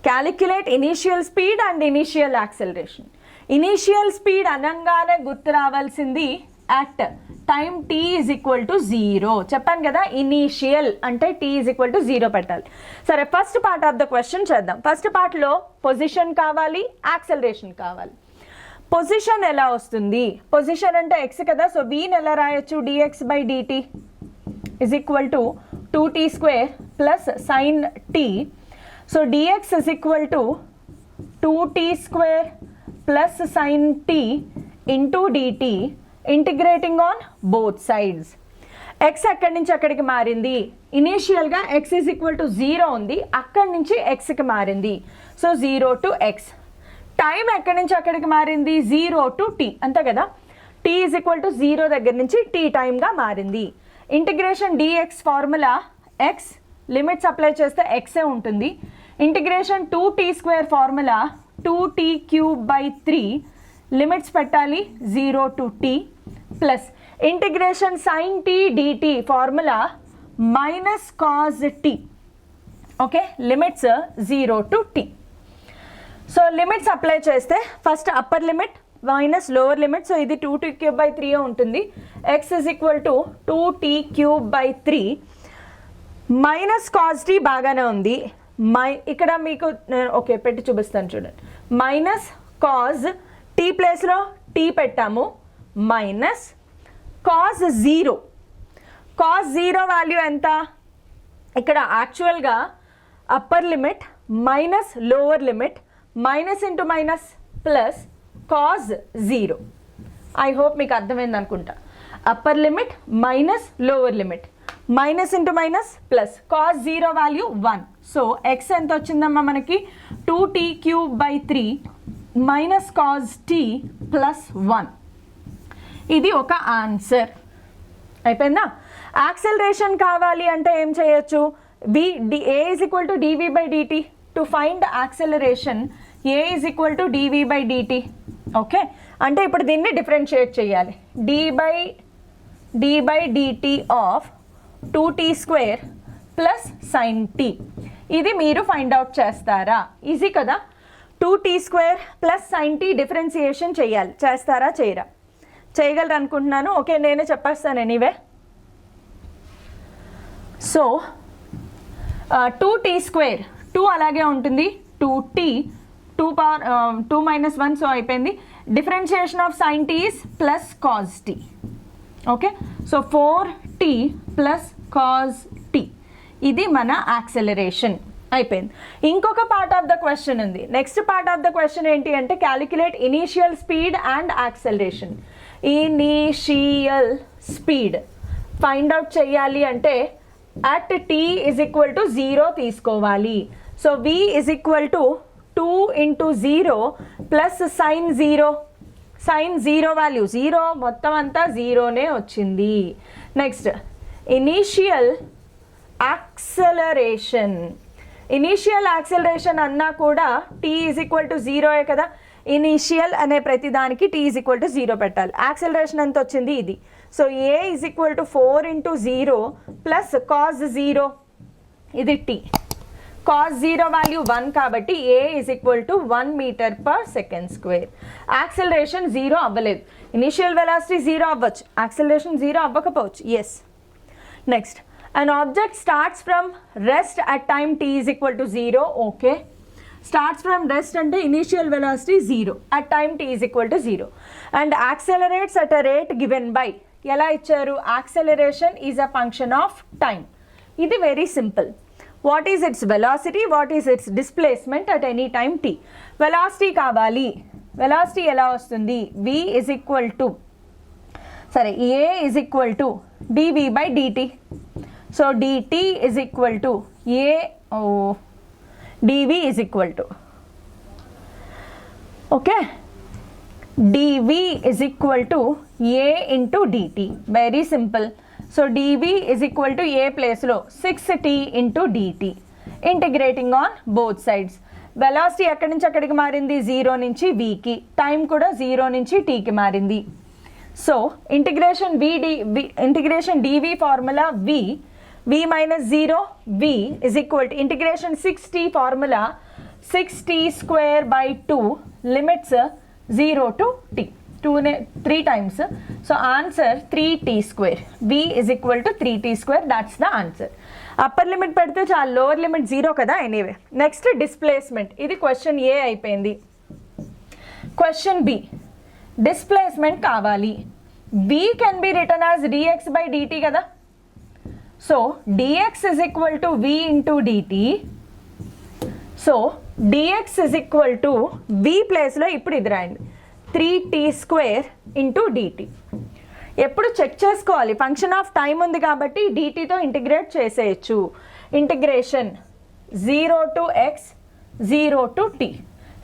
calculate initial speed and initial acceleration. Initial speed అనగానే గుర్తు రావాల్సింది at time t is equal to 0. చెప్పాను కదా, ఇనీషియల్ అంటే t ఈజ్ ఈక్వల్ టు 0 పెట్టాలి. సరే, first part of the question చేద్దాం. ఫస్ట్ పార్ట్లో పొజిషన్ కావాలి, యాక్సెలరేషన్ కావాలి. పొజిషన్ ఎలా వస్తుంది? పొజిషన్ అంటే x కదా, సో vని ఎలా రాయొచ్చు? dx by dt is equal to 2t² plus sign t. So dx is equal to 2t² plus sign t into dt integrating on both sides. x ఎక్కడి నుంచి అక్కడికి మారింది? ఇనీషియల్గా x ఈజ్ ఈక్వల్ టు 0 ఉంది, అక్కడి నుంచి xకి మారింది. So 0 to x. టైం ఎక్కడి నుంచి అక్కడికి మారింది? 0 టు t, అంతే కదా. t ఈజ్ ఈక్వల్ టు 0 దగ్గర నుంచి t టైమ్గా మారింది. Integration dx formula x, limits apply చేస్తే xే ఉంటుంది. Integration 2t² formula 2t³ by 3, limits పెట్టాలి 0 to t, plus integration sine t dt formula minus cos t. Okay, limits 0 to t. So limits apply చేస్తే first upper limit minus lower limit. So ఇది 2t³ బై 3 ఉంటుంది. x is equal to 2t³ by 3 minus cos t బాగానే ఉంది. ఇక్కడ మీకు ఓకే పెట్టి చూపిస్తాను చూడండి. మైనస్ కాజ్ t ప్లేస్లో t పెట్టాము, మైనస్ కాజ్ 0. కాజ్ 0 వాల్యూ ఎంత? ఇక్కడ యాక్చువల్గా upper limit minus lower limit, minus into minus plus cause 0. I hope మీకు అర్థమైంది అనుకుంటా. Upper limit minus lower limit, minus into minus plus cause 0 value 1. So x ఎంత వచ్చిందమ్మా మనకి? 2t³ by 3 minus cos t plus 1. ఇది ఒక ఆన్సర్. అయిపోయిందా? యాక్సెలరేషన్ కావాలి అంటే ఏం చేయొచ్చు? a is equal to dv by dt. To find acceleration a is equal to dv by dt. Okay, అంటే ఇప్పుడు దీన్ని డిఫరెన్షియేట్ చేయాలి. d by dt of 2t² plus sign t. ఇది మీరు ఫైండ్ అవుట్ చేస్తారా? ఈజీ కదా. 2t² plus sign t differentiation చేయాలి. చేస్తారా చేయరా? చేయగలరు అనుకుంటున్నాను. ఓకే, నేనే చెప్పేస్తాను ఎనీవే. సో 2t², 2 అలాగే ఉంటుంది, 2t 2 మైనస్ 1, సో అయిపోయింది. Differentiation of sine t is plus cos t. Okay, so 4t plus cos t. ఇది మన యాక్సెలరేషన్. అయిపోయింది. ఇంకొక పార్ట్ ఆఫ్ ద క్వశ్చన్ ఉంది. Next part of the question ఏంటి అంటే calculate initial speed and acceleration. Initial speed find out చేయాలి అంటే at t is equal to 0 తీసుకోవాలి. So v is equal to 2 into 0 plus sine 0. Sine 0 value 0, మొత్తం అంతా 0నే వచ్చింది. Next initial acceleration. Initial acceleration అన్నా కూడా t ఈజ్ ఈక్వల్ టు 0ఏ కదా. ఇనీషియల్ అనే ప్రతిదానికి t ఈజ్ ఈక్వల్ టు 0 పెట్టాలి. యాక్సెలరేషన్ ఎంత వచ్చింది ఇది. So a is equal to 4 into 0 plus cos 0, ఇది t. కాస్ 0 వాల్యూ 1 కాబట్టి a is equal to 1 meter per second square. Acceleration 0 అవ్వలేదు. ఇనీషియల్ వెలాసిటీ 0 అవ్వచ్చు, యాక్సెలరేషన్ 0 అవ్వకపోవచ్చు. Yes. Next an object starts from rest at time t is equal to 0. okay, starts from rest అంటే initial velocity 0 at time t is equal to 0 and accelerates at a rate given by. ఎలా ఇచ్చారు? acceleration is a function of time. ఇది very simple. what is its velocity, what is its displacement at any time t. velocity కావాలి. velocity ఎలా వస్తుంది? v is equal to సరే a is equal to dv by dt. So dt is equal to dv is equal to, okay, dv is equal to a into dt. very simple. So dv is equal to a place లో 6t into dt. integrating on both sides. velocity ఎక్కడి నుంచి ఎక్కడికి మారింది? 0 నుంచి vకి. టైం కూడా 0 నుంచి tకి మారింది. So integration integration dv formula v minus 0 v is equal to integration 6t formula 6t square by 2 limits 0 to t. 3 times. So answer 3t square. v is equal to 3t square. That's the answer. upper limit పెడితే చాలా, lower limit 0 కదా. anyway, next displacement. ఇది question a అయిపోయింది. question b, displacement కావాలి. v can be written as dx by dt కదా. So dx is equal to v into dt. So dx is equal to v ప్లేస్లో ఇప్పుడు ఇది రాయండి 3t స్క్వేర్ ఇంటూ dt. ఎప్పుడు చెక్ చేసుకోవాలి, ఫంక్షన్ ఆఫ్ టైం ఉంది కాబట్టి dtతో ఇంటిగ్రేట్ చేసేయచ్చు. Integration 0 to x 0 to t.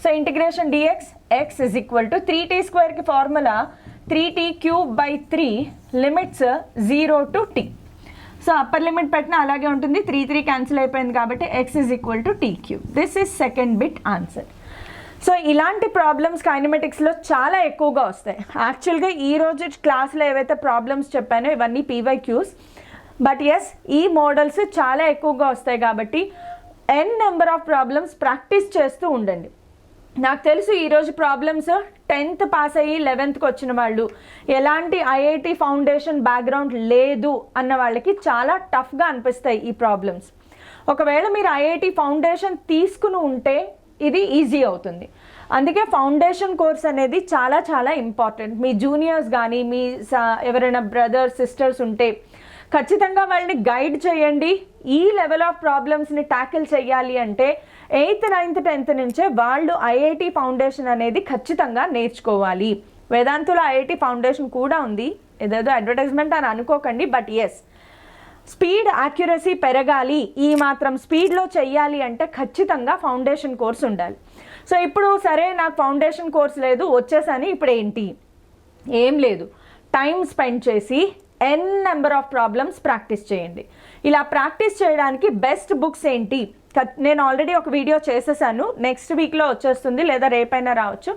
So integration dx x is equal to 3t స్క్వేర్కి formula 3t cube by 3 limits 0 to t. So upper limit పెట్టినా అలాగే ఉంటుంది. 3 క్యాన్సిల్ అయిపోయింది కాబట్టి x is equal to t cube. This is second bit answer. So ఇలాంటి ప్రాబ్లమ్స్ కైనమెటిక్స్లో చాలా ఎక్కువగా వస్తాయి. యాక్చువల్గా ఈరోజు క్లాస్లో ఏవైతే ప్రాబ్లమ్స్ చెప్పానో ఇవన్నీ పీవైక్యూస్. బట్ ఎస్, ఈ మోడల్స్ చాలా ఎక్కువగా వస్తాయి కాబట్టి n number of problems practice చేస్తూ ఉండండి. నాకు తెలుసు ఈరోజు ప్రాబ్లమ్స్ 10th పాస్ అయ్యి 11thకి వచ్చిన వాళ్ళు, ఎలాంటి ఐఐటి ఫౌండేషన్ బ్యాక్గ్రౌండ్ లేదు అన్న వాళ్ళకి చాలా టఫ్గా అనిపిస్తాయి ఈ ప్రాబ్లమ్స్. ఒకవేళ మీరు ఐఐటి ఫౌండేషన్ తీసుకుని ఉంటే ఇది ఈజీ అవుతుంది. అందుకే ఫౌండేషన్ కోర్స్ అనేది చాలా చాలా ఇంపార్టెంట్. మీ జూనియర్స్ కానీ మీ ఎవరైనా బ్రదర్స్ సిస్టర్స్ ఉంటే ఖచ్చితంగా వాళ్ళని గైడ్ చేయండి. ఈ లెవెల్ ఆఫ్ ప్రాబ్లమ్స్ని ట్యాకిల్ చేయాలి అంటే 8th 9th 10th నుంచే వాళ్ళు ఐఐటి ఫౌండేషన్ అనేది ఖచ్చితంగా నేర్చుకోవాలి. వేదాంతులో ఐఐటి ఫౌండేషన్ కూడా ఉంది, ఏదేదో అడ్వర్టైజ్మెంట్ అని అనుకోకండి. బట్ ఎస్, స్పీడ్ యాక్యురసీ పెరగాలి, ఈ మాత్రం స్పీడ్లో చెయ్యాలి అంటే ఖచ్చితంగా ఫౌండేషన్ కోర్స్ ఉండాలి. సో ఇప్పుడు సరే నాకు ఫౌండేషన్ కోర్స్ లేదు వచ్చేసని ఇప్పుడు ఏంటి? ఏం లేదు, టైం స్పెండ్ చేసి n number of problems practice చేయండి. ఇలా ప్రాక్టీస్ చేయడానికి బెస్ట్ బుక్స్ ఏంటి? నేను ఆల్రెడీ ఒక వీడియో చేసేసాను, నెక్స్ట్ వీక్లో వచ్చేస్తుంది లేదా రేపైనా రావచ్చు.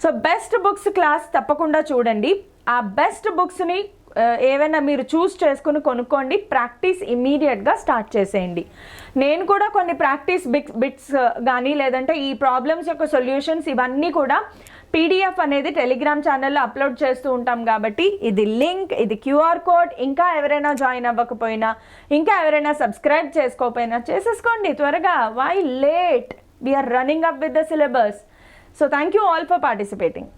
సో బెస్ట్ బుక్స్ క్లాస్ తప్పకుండా చూడండి. ఆ బెస్ట్ బుక్స్ని ఏవైనా మీరు చూస్ చేసుకుని కొనుక్కోండి, ప్రాక్టీస్ ఇమ్మీడియట్గా స్టార్ట్ చేసేయండి. నేను కూడా కొన్ని ప్రాక్టీస్ బిట్స్ కానీ లేదంటే ఈ ప్రాబ్లమ్స్ యొక్క సొల్యూషన్స్ ఇవన్నీ కూడా పీడిఎఫ్ అనేది టెలిగ్రామ్ ఛానల్లో అప్లోడ్ చేస్తూ ఉంటాం కాబట్టి ఇది లింక్, ఇది క్యూఆర్ కోడ్. ఇంకా ఎవరైనా జాయిన్ అవ్వకపోయినా, ఇంకా ఎవరైనా సబ్స్క్రైబ్ చేసుకోకపోయినా చేసేసుకోండి త్వరగా. Why late? We're running up with the syllabus. So thank you all for participating.